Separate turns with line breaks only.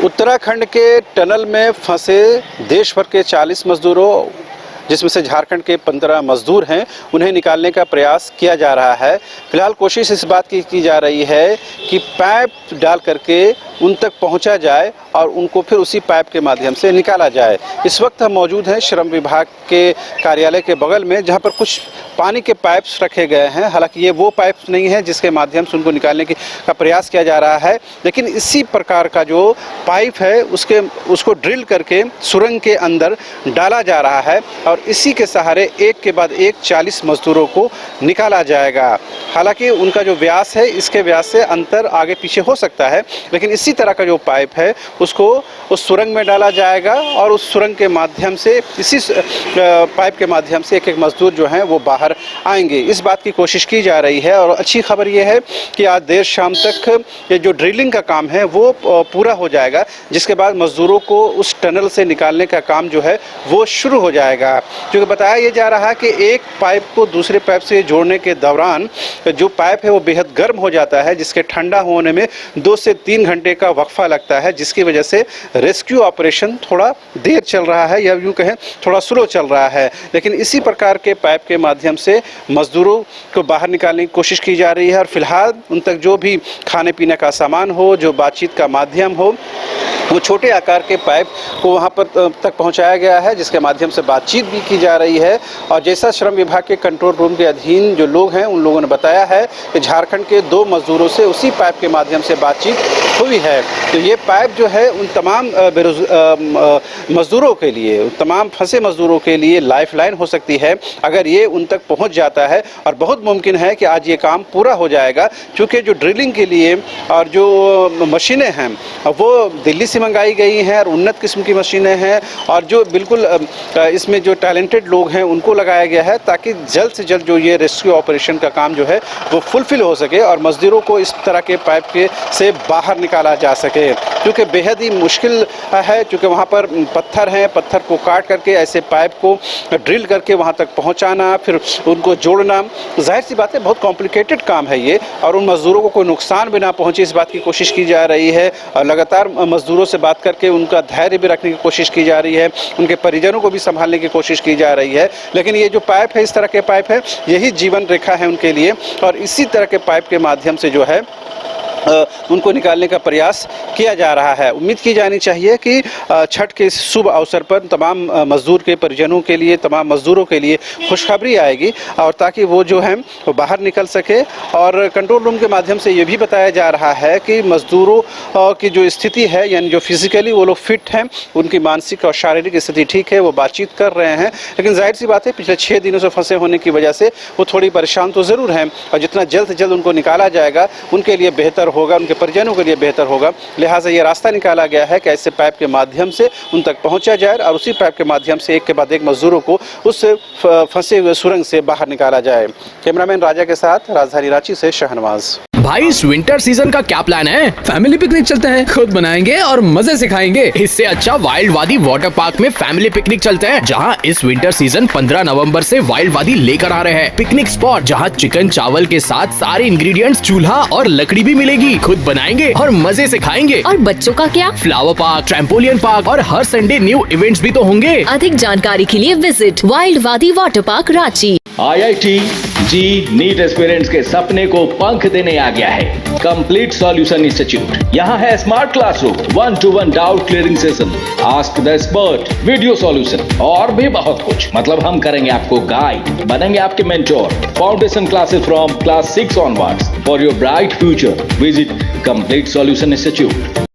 उत्तराखंड के टनल में फंसे देश भर के 40 मजदूरों, जिसमें से झारखंड के 15 मजदूर हैं, उन्हें निकालने का प्रयास किया जा रहा है। फिलहाल कोशिश इस बात की जा रही है कि पाइप डाल करके उन तक पहुंचा जाए और उनको फिर उसी पाइप के माध्यम से निकाला जाए। इस वक्त हम मौजूद हैं श्रम विभाग के कार्यालय के बगल में, जहां पर कुछ पानी के पाइप्स रखे गए हैं। हालांकि ये वो पाइप नहीं है जिसके माध्यम से उनको निकालने का प्रयास किया जा रहा है, लेकिन इसी प्रकार का जो पाइप है उसको ड्रिल करके सुरंग के अंदर डाला जा रहा है और इसी के सहारे एक के बाद एक 40 मजदूरों को निकाला जाएगा। हालांकि उनका जो व्यास है, इसके व्यास से अंतर आगे पीछे हो सकता है, लेकिन इसी तरह का जो पाइप है उसको उस सुरंग में डाला जाएगा और उस सुरंग के माध्यम से, इसी पाइप के माध्यम से एक एक मजदूर जो हैं वो बाहर आएंगे। इस बात की कोशिश की जा रही है और अच्छी खबर ये है कि आज देर शाम तक ये जो ड्रिलिंग का काम है वो पूरा हो जाएगा, जिसके बाद मजदूरों को उस टनल से निकालने का काम जो है वो शुरू हो जाएगा। क्योंकि बताया ये जा रहा है कि एक पाइप को दूसरे पाइप से जोड़ने के दौरान जो पाइप है वो बेहद गर्म हो जाता है, जिसके ठंडा होने में 2 से 3 घंटे का वक्फा लगता है, जिसकी वजह से रेस्क्यू ऑपरेशन थोड़ा देर चल रहा है या यूँ कहें थोड़ा स्लो चल रहा है। लेकिन इसी प्रकार के पाइप के माध्यम से मजदूरों को बाहर निकालने की कोशिश की जा रही है और फिलहाल उन तक जो भी खाने पीने का सामान हो, जो बातचीत का माध्यम हो, वो छोटे आकार के पाइप को वहाँ पर तक पहुँचाया गया है, जिसके माध्यम से बातचीत भी की जा रही है। और जैसा श्रम विभाग के कंट्रोल रूम के अधीन जो लोग हैं उन लोगों ने बताया है कि झारखंड के 2 मजदूरों से उसी पाइप के माध्यम से बातचीत हुई है। तो ये पाइप जो है उन तमाम मजदूरों के लिए, तमाम फंसे मजदूरों के लिए लाइफलाइन हो सकती है अगर ये उन तक पहुँच जाता है। और बहुत मुमकिन है कि आज ये काम पूरा हो जाएगा, क्योंकि जो ड्रिलिंग के लिए और जो मशीनें हैं वो दिल्ली से मंगाई गई हैं और उन्नत किस्म की मशीनें हैं और जो बिल्कुल इसमें जो टैलेंटेड लोग हैं उनको लगाया गया है, ताकि जल्द से जल्द जो ये रेस्क्यू ऑपरेशन का काम जो है वो फुलफिल हो सके और मजदूरों को इस तरह के पाइप के से बाहर निकाला जा सके। क्योंकि बेहद ही मुश्किल है, क्योंकि वहाँ पर पत्थर हैं, पत्थर को काट करके ऐसे पाइप को ड्रिल करके वहाँ तक पहुँचाना, फिर उनको जोड़ना, जाहिर सी बात है बहुत कॉम्प्लिकेटेड काम है ये। और उन मजदूरों को कोई नुकसान भी ना पहुँचे, इस बात की कोशिश की जा रही है और लगातार मजदूरों से बात करके उनका धैर्य भी रखने की कोशिश की जा रही है, उनके परिजनों को भी संभालने की कोशिश की जा रही है। लेकिन ये जो पाइप है, इस तरह के पाइप है, यही जीवन रेखा है उनके लिए और इसी तरह के पाइप के माध्यम से जो है उनको निकालने का प्रयास किया जा रहा है। उम्मीद की जानी चाहिए कि छठ के इस शुभ अवसर पर तमाम मजदूर के परिजनों के लिए, तमाम मजदूरों के लिए खुशखबरी आएगी और ताकि वो जो है वो बाहर निकल सके। और कंट्रोल रूम के माध्यम से ये भी बताया जा रहा है कि मजदूरों की जो स्थिति है, यानी जो फिजिकली वो लोग फिट हैं, उनकी मानसिक और शारीरिक स्थिति ठीक है, वो बातचीत कर रहे हैं। लेकिन जाहिर सी बात है पिछले 6 दिनों से फंसे होने की वजह से वो थोड़ी परेशान तो ज़रूर हैं और जितना जल्द से जल्द उनको निकाला जाएगा उनके लिए बेहतर होगा, उनके परिजनों के लिए बेहतर होगा। लिहाजा ये रास्ता निकाला गया है कि ऐसे पाइप के माध्यम से उन तक पहुंचा जाए और उसी पाइप के माध्यम से एक के बाद एक मजदूरों को उस फंसे हुए सुरंग से बाहर निकाला जाए। कैमरामैन राजा के साथ राजधानी रांची से शहनवाज।
भाई इस विंटर सीजन का क्या प्लान है? फैमिली पिकनिक चलते हैं, खुद बनाएंगे और मजे से खाएंगे। इससे अच्छा वाइल्ड वादी वाटर पार्क में फैमिली पिकनिक चलते हैं, जहां इस विंटर सीजन 15 नवंबर से वाइल्ड वादी लेकर आ रहे हैं। पिकनिक स्पॉट जहां चिकन चावल के साथ सारे इंग्रेडिएंट्स, चूल्हा और लकड़ी भी मिलेगी। खुद बनाएंगे और मजे से खाएंगे।
और बच्चों का क्या?
फ्लावर पार्क, ट्रैम्पोलियन पार्क और हर संडे न्यू इवेंट्स भी तो होंगे।
अधिक जानकारी के लिए विजिट वाइल्ड वादी वाटर पार्क रांची।
IIT जी नीट एस्पिरेंट्स के सपने को पंख देने आ गया है कंप्लीट सॉल्यूशन इंस्टीट्यूट। यहाँ है smart classroom, 1-to-1 doubt clearing session, ask the expert, video solution और भी बहुत कुछ। मतलब हम करेंगे आपको गाइड, बनेंगे आपके mentor. Foundation classes from class 6 onwards for your bright future. Visit complete solution institute.